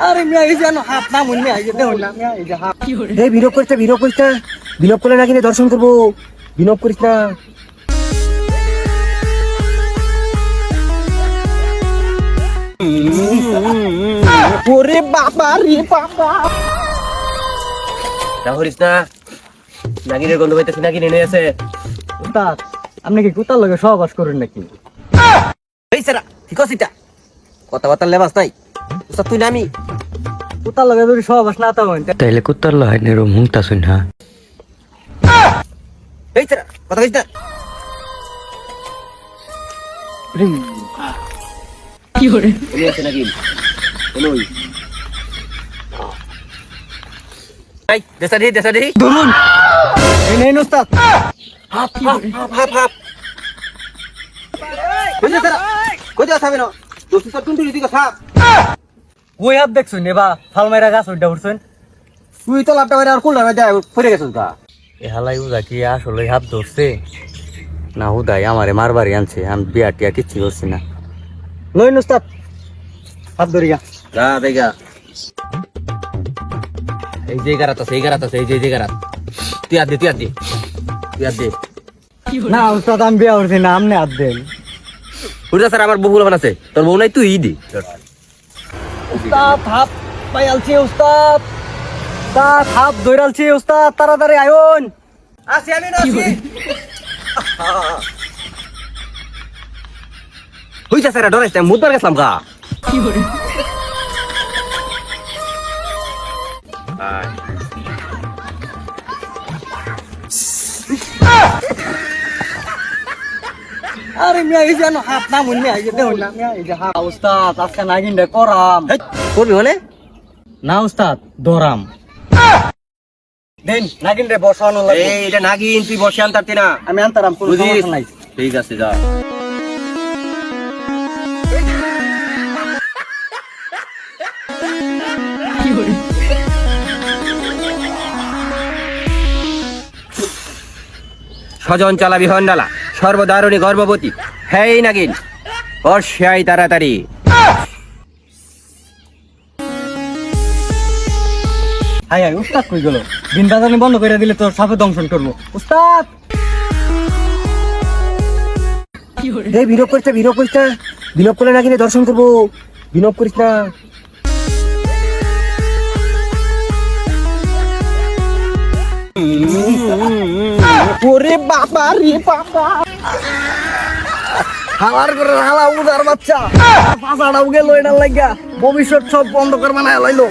আরে মিয়া এই যেন হাত না মুন্নি আইছে দেও না মিয়া এই যে হাত এই বিরোধ করতে বিনোদ করলে নাকি দর্শন করবো বিনোদ করিস না ওরে বাবা রে বাবা তা করিস না নাগিনের গন্ধ পাইতেছি নাকি নেনে আছে উস্তাদ আপনি কি কুতার লগে সহবাস করেন নাকি এই সেরা ঠিক আছে এটা কথাবার্তা লেবাস নাই উস্তাদ তুই নামি কুতার লগে যদি সহবাস না তা হইন তাইলে কুত্তার লহাই নেরো মুংতা শুন হা এই সেরা কথা কইস না কি করে এই আছে নাকি ওই এই দেশা দি ধরুন এই নেন উস্তাদ হাপ কই সেরা কই যা সাবে না দোস্ত তো টুনটুনি দিকে সাপ কই হাত দেখছুন এবা ফালমাইরা গাছ উঠা উঠছেন তুই তো লাপটা বাইরে আর কোলটা বাইরে পড়ে গেছিস গা এ হালাই উদা কি আসলে হাত ধরছে না হুদাই আমারে মারবারই আনছে আমি বিয়া টিয়া কিচ্ছু করছি না লইন উস্তাদ হাত ধরিয়া যা দেখা এই যে গারাত আছে এই যে গারাত তুই আদ দে না উস্তাদ আমি বিয়া উঠছি না আমনে হাত দেন উড়া স্যার আমার বহু লাভ আছে তোর বউ নাই তুই দি উস্তাদ হাত পাইলছি উস্তাদ হাত ধইরালছি উস্তাদ তাড়াতাড়ি আইন আসি আমি না আসি হইছে স্যার ডরাইছ মুদবার গেছলাম গা কি করে আরে মিয়া এই যেন হাত না মুন্নি আইছে দেও না মিয়া এই যে হাত উস্তাদ আজকে নাগিন রে করাম করবি হলে না উস্তাদ দরাম দেন নাগিন রে বসানো লাগে এই এটা নাগিন তুই বসে আনতারতি না আমি আনতারাম কোনো বুঝিস সমস্যা নাই ঠিক আছে যা স্বজন চালাবি হন্ডালা সর্বদারুণী গর্ভবতী হেই নাগিন বর্ষাই তাড়াতাড়ি হাই হাই উস্তাদ কই গেল দিন বাজানি বন্ধ করে দিলে তোর সাপে দংশন করবো উস্তাদ এই বিনোদ করলে নাকি দর্শন করবো বিনোদ করিস না ওরে বাবা রে বাবা হালার করে হালা উদার বাচ্চা পাঁচাটাও গেল এটা লাগিয়া ভবিষ্যৎ সব বন্ধ করে বানায় লাইলো